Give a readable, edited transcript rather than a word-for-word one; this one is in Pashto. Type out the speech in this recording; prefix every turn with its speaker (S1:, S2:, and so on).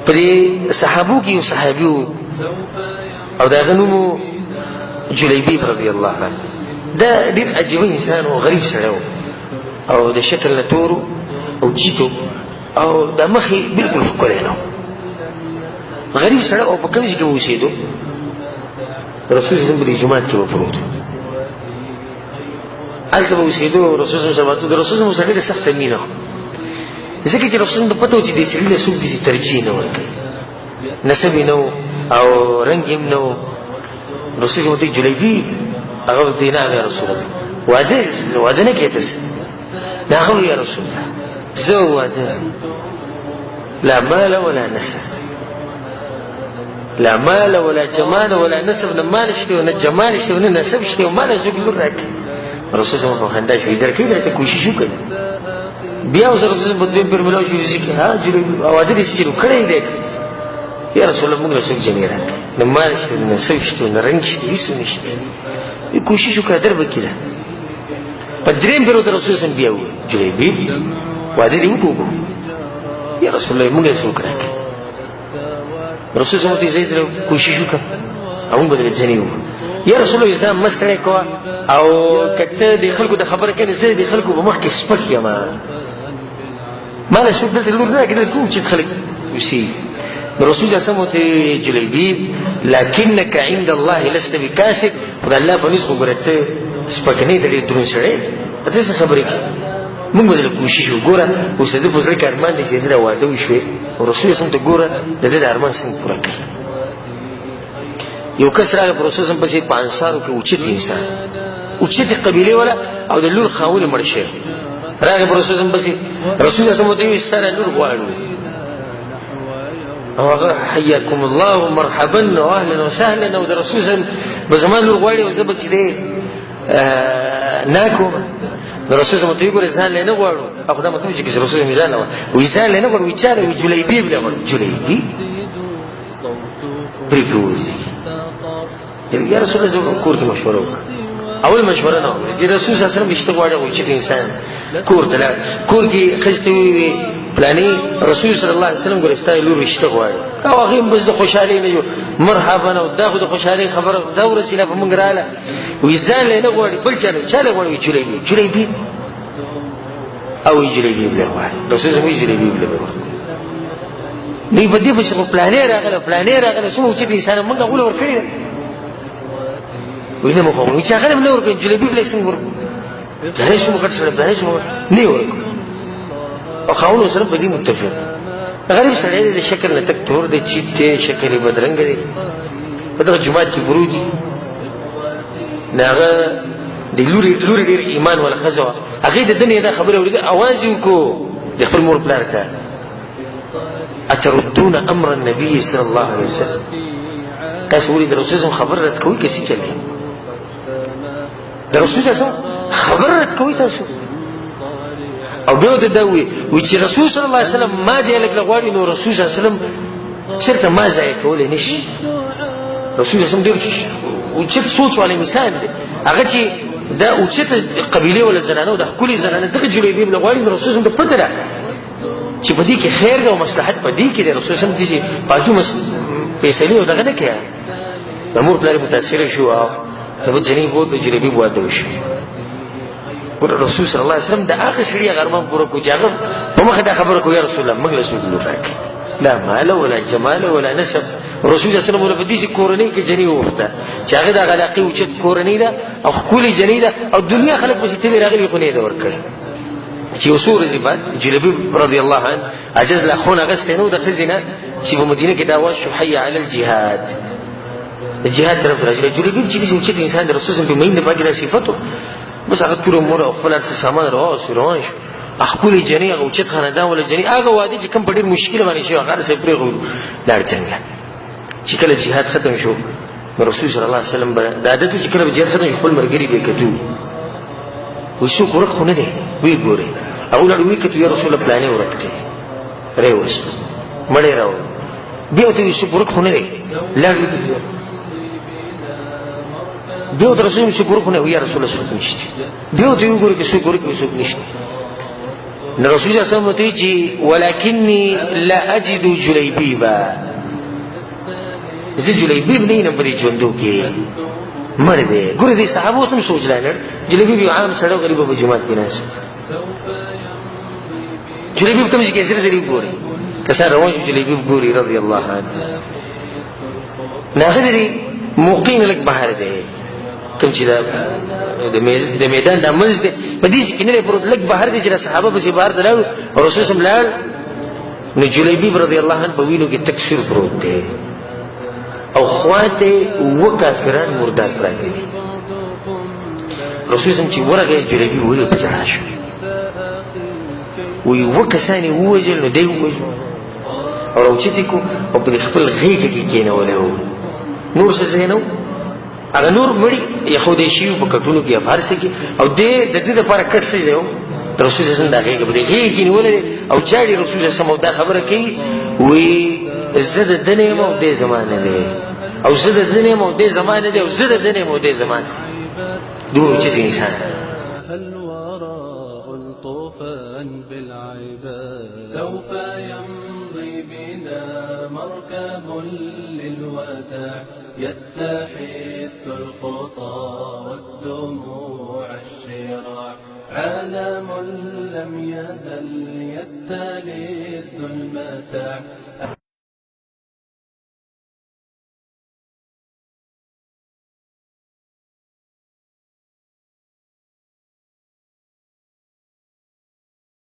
S1: پدې صحابو کې یو صحابي او دا غنومو جلیبیب رضی الله عنه. دا ډېر عجیب انسان او غریب سړی او د شکل نه تور او چیتو او د مخې بالکل ښکلی نه و. غریب سړی او په کوم ځای کې به اوسېدو؟ د رسول صلی الله علیه وسلم په دې جومات کې به پروت و. هلته به اوسېدو. رسول صلی الله علیه وسلم د رسول صلی الله علیه وسلم ډېره سخته مینه وه، ځکه چې رسول ته پته و چې دې سړي له څوک داسې ترجیح نه ورکوي، نسب یې نه و او رنګ یې هم نه و. رسول صلی الله علیه وسلم جلیبي هغه ورته ویل نعم یا رسول الله، واده نه کوې تاسې؟ نه. هغه ویل یا رسول الله زه واده لا مال ولا نسب، لا مال ولا جمال ولا نسب، نه مال شته و نه جمال شته و نه نسب شته و مال څوک لور راکړي. رسول صلی الله علیه وسلم په خندا شو، درکوي درته کوشش وکړي. بیا اوس رسول صلی الله علیه وسلم په دویم پر ملاو شو چې ها جلیبي واده دې شروع کړی دی یا رسول الله، موږ له څوک جنې راکړي، نه مال شته نه نسب شته نه رنګ شته، هېڅ نشته. کوشش وکړه در به کېده. په درېیم پیر ورته رسول صلی الله علیه وسلم بیا وویل جلیبي واده دې وکړو یا رسول الله، موږ له څوک راکړي. رسول صلی الله علیه وسلم ته کوشش وکړه او موږ به درې جنې وکړو. یا رسول الله ځان مه ستړی کوه او که ته د خلکو د خبره کوې زه د خلکو په مخ کې سپک یم، ما له څوک دلته لور نه راکړي، دلته ټول اوچت خلک اوسېږي. رسول الله صلی الله علیه وسلم جلیبی لکنک عند الله لست بکاسد، خدای الله په نسبت ګوره ته سپک نه یې، ته ډېر دروند سړی ته څه خبرې کوې. موږ به دله کوشش وګوره اوس د ده په زړه کې ارمان دی چې د ده واده وشوې او رسول الله صلی الله علیه وسلم ته ګوره د ده د ارمان څنګه پوره کوي. یو کس راغی په رسول الله پسې په انصارو کې اوچت انسان، اوچتې قبیلې والا او د لور خاوند مړ شوی راغی په رسول الله پسې. رسول الله صلی الله علیه وسلم ته ویل ستا لور غواړو او هغه حیاکم الله ومرحبا واهلا وسهلا او د رسول صلی الله علیه وسلم به زما لور غواړي او زه به چې دی ناکوم. نو رسول صلی الله علیه وسلم ته وګوره ځان له نه غواړو. او خو دا مطلب چې رسول الله ځان له وایي ځان له نه غواړو، وایي چا له وایي جلیبي له غواړو. جلیبي پرېږدي ووځي. یا رسول الله زه کور کې مشوره وکړه. اول مشوره نه وکړه چې رسول صلی الله علیه وسلم رشته غواړي او چې انسان کور ته لاړ، کور کې ښځې ته وویل پلانې رسول صلی الله علیه وسلم ګوره ستا لور رشته غواړي او هغې هم بس د خوشحالۍ نه یو مرحبا او دا خو د خوشحالۍ خبره دا ورسېده په موږ راغله. وایي ځان له نه غواړي بل چا له غواړي. وایي جلیبي جلیبي او وایي جلیبي بله غواړي. رسول صلی الله علیه وسلم جلیبي بله غواړي. دوی په دې پسې خو پلانې راغله څومره اوچت انسان موږ هغوله ورکړې ده. وایي نه مو خو وایي چې هغه هم نه ورکوي جلیبي بله څنګه ورکړو؟ پلانې څومره غټ سړی پلانې څومره نه یې ورکړو. او خاوند سره په دې متفق. غریب سړی دی، د شکل نه تک تور دی، چیت دی، شکل یې بدرنګه دی، په دغه جومات کې پروت دي. نو هغه د لورې ډېر ایمان والا ښځه وه، هغې د ده نه دا خبرې اورېده، اواز یې وکړو د خپل مور پلار ته اتردون امر النبي صلی الله علیه وسلم، تاسو ولې د رسول صلی الله علیه وسلم خبر رد کوئ که څه چل دی؟ د رسول صلی الله علیه وسلم خبر رد کوئ تاسو؟ او بیا ورته دا وایي چې رسول صلی الله علیه وسلم ما دې هلک له غواړي نو رسول صلی الله علیه وسلم چېرته ما ضایع کولی نه شي. رسول صلی الله علیه وسلم ډېر اوچت سوچ والی انسان دی. هغه چې دا اوچته قبیلې والا زنانه او د ښکلې زنانه دغه جلیبي له غواړي نو رسول صلی الله علیه وسلم ته پته ده چې په دې کې خیر ده او مصلحت په دې کې دی. رسول صلی الله علیه وسلم داسې فالتو فیصلې او دغه نه کوي. د مور پلار یې متاثره شو او د بل جنې بوت جلیبي واده وشو. رسول صلی الله علیه وسلم د هغه سړي هغه ارمان پوره کړو چې هغه په مخه دا خبره کوي یا رسول الله موږ له څوک لور راکړي، لا مال ولا جمال ولا نسب. رسول صلی الله علیه وسلم په داسې کورنۍ کې جنې وغوښته چې هغه د هغه علاقې اوچت کورنۍ ده او ښکلې جنې ده او دنیا خلک پسې تلې راغلي خو نه یې ده ورکړی. چې یو څو ورځې بعد جلیبي رضی الله عنه عجز لا خون اغستی نه و د ښځې نه چې په مدینه کې دا اواز شو حي علی الجهاد، د جهاد طرف ته راځي. جلیبي چې داسې اوچت انسان د رسول صلی الله علیه وسلم په مینه پاکې دا صفت و، بس هغه ټوله مور او خپل هر څه سامان روان شو. ښکلې جنې هغه اوچت خاندان والا جنې هغه واده چې کوم په ډېر مشکل باندې شوی هغه رسې پرېښود لاړ جنګ. چې کله جهاد ختم شو رسول صلی الله علیه وسلم د عادت چې کله جهاد ختم شو خپل ملګري به یې کتو، وایي څوک ورک خو نه دی؟ ویې ګورئ. هغه ولاړ ویې کتو یا رسول الله پلانې ورک دی راوست مړی راوړ. بیا ورته وایي څوک ورک خو نه دی؟ لاړ ویې کتو بیا د رسول شکر خو نه یا رسول الله څوک نشته بیا ته وګورئ چې شکر کې څوک نشته نو رسول الله صلی الله علیه وسلم چې ولکنی لا اجد جلیبیبا زه جلیبیب نه یم په ژوندو کې مړ دی ګوره دې صحابو ته سوچ لایل جلیبیب عام سړی غریب په جماعت کې ناس جلیبیب ته چې کیسه زری ګوري کسا روان جلیبیب ګوري رضی الله عنه نه موقعین لک بهر دی کوم چې د میدان د منځ دی په دې کې نه پروت لک بهر دی چې صحابه به بهر دلال رسول صلی الله علیه وسلم نو جلیبیب رضی الله عنه په وینو کې تکثیر پروت دی او خواته و کافران مردار پراته دي رسول صلی الله علیه وسلم چې ورغه جلیبیب ویل په جړا شو وی وکسانی وجل نو دی وجل او راوچتی کو او په خپل غیږ کې کېنولو نور څه زینو هغه نور مړی يهودي شیو په کټونو کې افار سکی او د دې لپاره کټ څه زیو رسول الله صلی الله علیه وسلم دا غیږ کې نیولې او چاړي رسول الله صلی الله علیه وسلم دا خبره کوي وی زده دنه مو د زمانه دی او زده دنه مو د زمانه دی او زده دنه مو د زمانه دوه چې انسان
S2: الطوفان بالعباد سوف يمضي بنا مركب للوداع يستحث الخطى والدموع الشراع عالم لم يزل يستلذ المتاع